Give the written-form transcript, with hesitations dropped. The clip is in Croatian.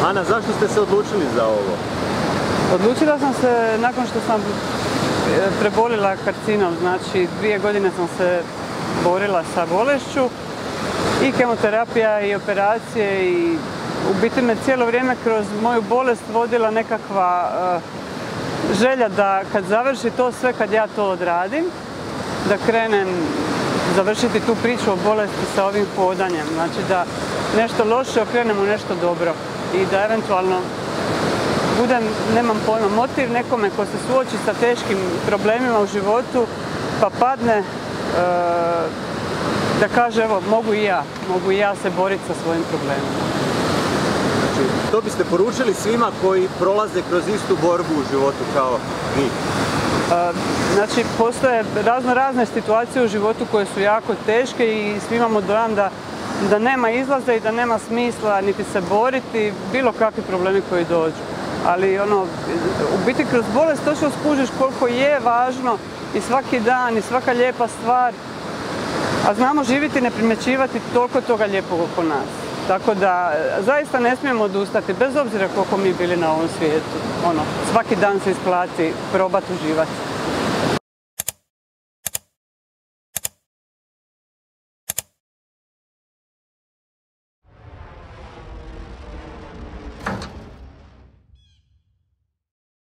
Ana, zašto ste se odlučili za ovo? Odlučila sam se nakon što sam prebolila karcinom, znači 2 godine sam se borila sa bolešću i kemoterapija i operacije i u biti me cijelo vrijeme kroz moju bolest vodila nekakva želja da kad završi to sve, kad ja to odradim, da krenem završiti tu priču o bolesti sa ovim hodanjem. Znači da nešto loše okrenem u nešto dobro i da eventualno budem, nemam pojma, motiv nekome ko se suoči sa teškim problemima u životu pa padne, da kaže evo mogu i ja se boriti sa svojim problemima. Znači, to biste poručili svima koji prolaze kroz istu borbu u životu kao vi? Znači, postoje razne situacije u životu koje su jako teške i svi imamo dojam da nema izlaza i da nema smisla niti se boriti, bilo kakvi problemi koji dođu. Ali u biti kroz bolest točno skužiš koliko je važno i svaki dan i svaka lijepa stvar, a znamo živjeti i ne primjećivati toliko toga lijepog oko nas. Tako da zaista ne smijemo odustati, bez obzira koliko mi bili na ovom svijetu. Svaki dan se isplati probati uživati.